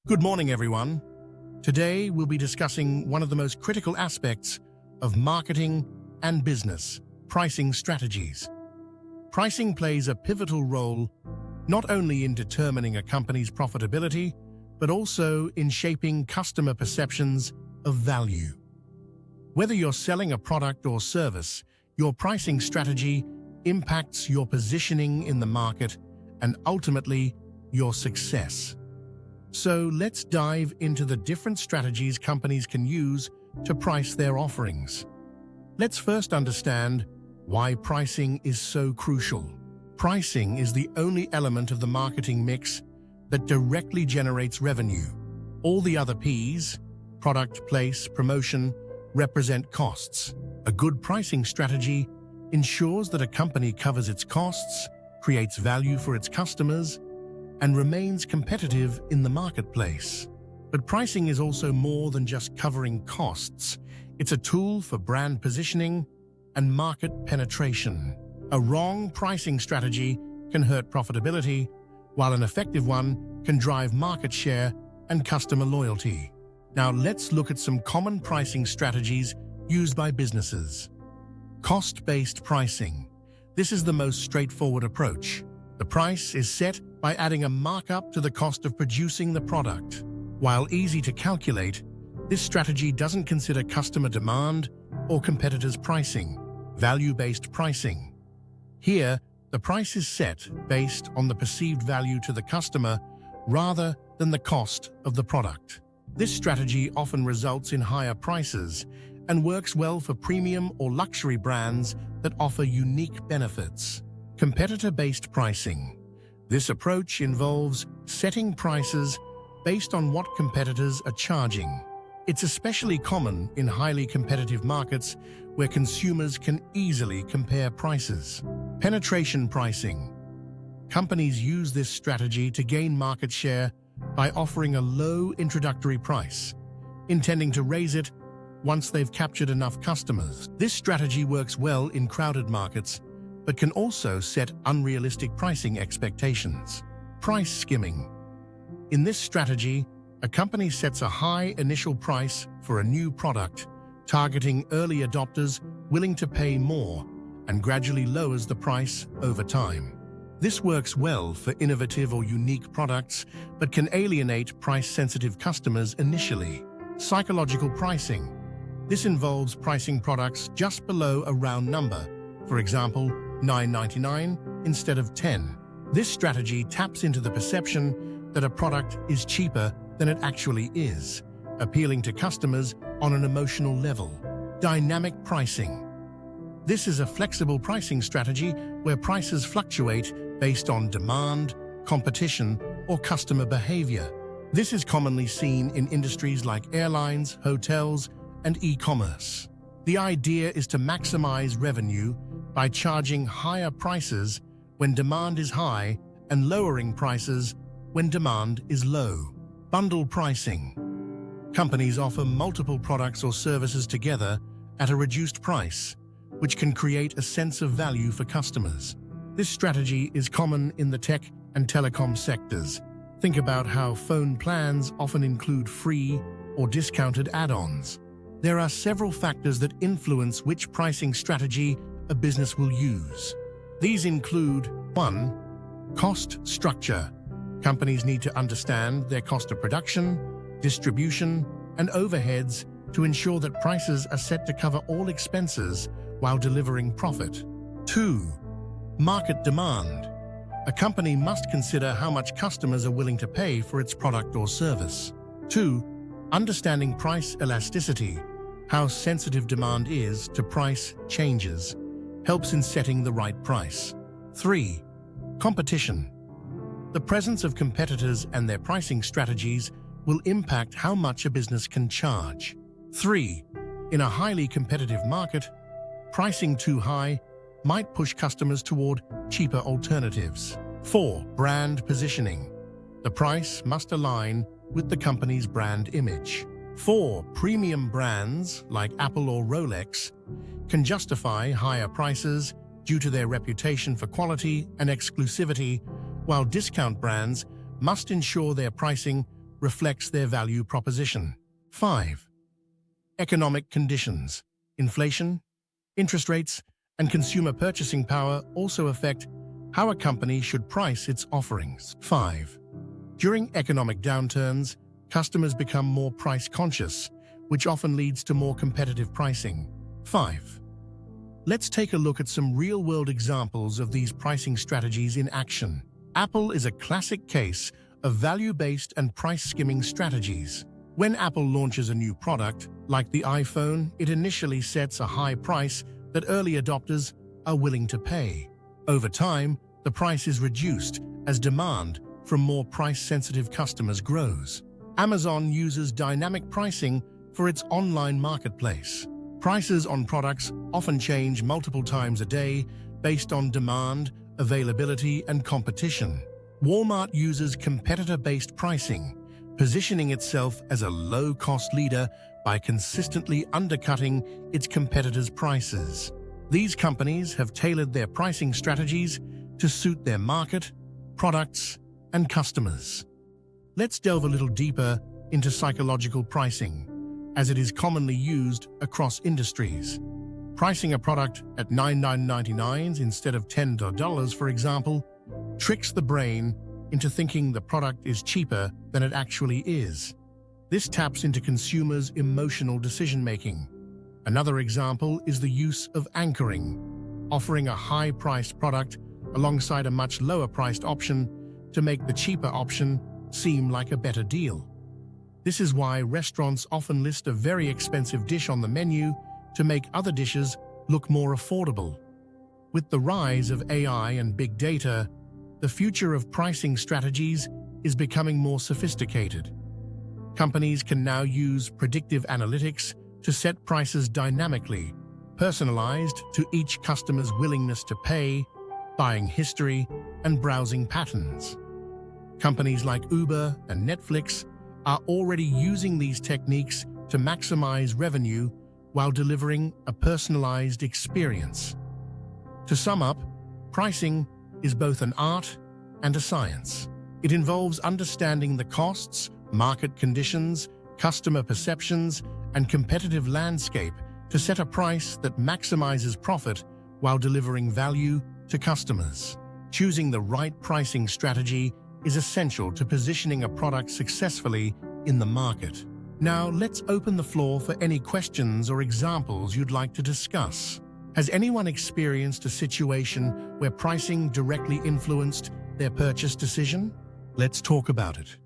Good morning, everyone. Today, we'll be discussing one of the most critical aspects of marketing and business, pricing strategies. Pricing plays a pivotal role not only in determining a company's profitability, but also in shaping customer perceptions of value. Whether you're selling a product or service, your pricing strategy impacts your positioning in the market and ultimately your success. So let's dive into the different strategies companies can use to price their offerings. Let's first understand why pricing is so crucial. Pricing is the only element of the marketing mix that directly generates revenue. All the other P's, product, place, promotion, represent costs. A good pricing strategy ensures that a company covers its costs, creates value for its customers, and remains competitive in the marketplace. But pricing is also more than just covering costs. It's a tool for brand positioning and market penetration. A wrong pricing strategy can hurt profitability, while an effective one can drive market share and customer loyalty. Now let's look at some common pricing strategies used by businesses. Cost-based pricing. This is the most straightforward approach. The price is set by adding a markup to the cost of producing the product. While easy to calculate, this strategy doesn't consider customer demand or competitors' pricing. Value-based pricing. Here, the price is set based on the perceived value to the customer rather than the cost of the product. This strategy often results in higher prices and works well for premium or luxury brands that offer unique benefits. Competitor-based pricing. This approach involves setting prices based on what competitors are charging. It's especially common in highly competitive markets where consumers can easily compare prices. Penetration pricing. Companies use this strategy to gain market share by offering a low introductory price, intending to raise it once they've captured enough customers. This strategy works well in crowded markets, but can also set unrealistic pricing expectations. Price skimming. In this strategy, a company sets a high initial price for a new product, targeting early adopters willing to pay more, and gradually lowers the price over time. This works well for innovative or unique products, but can alienate price-sensitive customers initially. Psychological pricing. This involves pricing products just below a round number, for example, $9.99 instead of $10. This strategy taps into the perception that a product is cheaper than it actually is, appealing to customers on an emotional level. Dynamic pricing. This is a flexible pricing strategy where prices fluctuate based on demand, competition, or customer behavior. This is commonly seen in industries like airlines, hotels, and e-commerce. The idea is to maximize revenue by charging higher prices when demand is high and lowering prices when demand is low. Bundle pricing. Companies offer multiple products or services together at a reduced price, which can create a sense of value for customers. This strategy is common in the tech and telecom sectors. Think about how phone plans often include free or discounted add-ons. There are several factors that influence which pricing strategy a business will use. These include 1. Cost structure. Companies need to understand their cost of production, distribution, and overheads to ensure that prices are set to cover all expenses while delivering profit. 2. Market demand. A company must consider how much customers are willing to pay for its product or service. 2. Understanding price elasticity. How sensitive demand is to price changes helps in setting the right price. 3. Competition. The presence of competitors and their pricing strategies will impact how much a business can charge. 3. In a highly competitive market, pricing too high might push customers toward cheaper alternatives. 4. Brand positioning. The price must align with the company's brand image. 4. Premium brands like Apple or Rolex can justify higher prices due to their reputation for quality and exclusivity, while discount brands must ensure their pricing reflects their value proposition. 5. Economic conditions. Inflation, interest rates, and consumer purchasing power also affect how a company should price its offerings. 5. During economic downturns, customers become more price-conscious, which often leads to more competitive pricing. 5. Let's take a look at some real-world examples of these pricing strategies in action. Apple is a classic case of value-based and price-skimming strategies. When Apple launches a new product, like the iPhone, it initially sets a high price that early adopters are willing to pay. Over time, the price is reduced as demand from more price-sensitive customers grows. Amazon uses dynamic pricing for its online marketplace. Prices on products often change multiple times a day based on demand, availability, and competition. Walmart uses competitor-based pricing, positioning itself as a low-cost leader by consistently undercutting its competitors' prices. These companies have tailored their pricing strategies to suit their market, products, and customers. Let's delve a little deeper into psychological pricing, as it is commonly used across industries. Pricing a product at $9.99 instead of $10, for example, tricks the brain into thinking the product is cheaper than it actually is. This taps into consumers' emotional decision-making. Another example is the use of anchoring, offering a high-priced product alongside a much lower-priced option to make the cheaper option seem like a better deal. This is why restaurants often list a very expensive dish on the menu to make other dishes look more affordable. With the rise of AI and big data, the future of pricing strategies is becoming more sophisticated. Companies can now use predictive analytics to set prices dynamically, personalized to each customer's willingness to pay, buying history, and browsing patterns. Companies like Uber and Netflix are already using these techniques to maximize revenue while delivering a personalized experience. To sum up, pricing is both an art and a science. It involves understanding the costs, market conditions, customer perceptions, and competitive landscape to set a price that maximizes profit while delivering value to customers. Choosing the right pricing strategy is essential to positioning a product successfully in the market. Now, let's open the floor for any questions or examples you'd like to discuss. Has anyone experienced a situation where pricing directly influenced their purchase decision? Let's talk about it.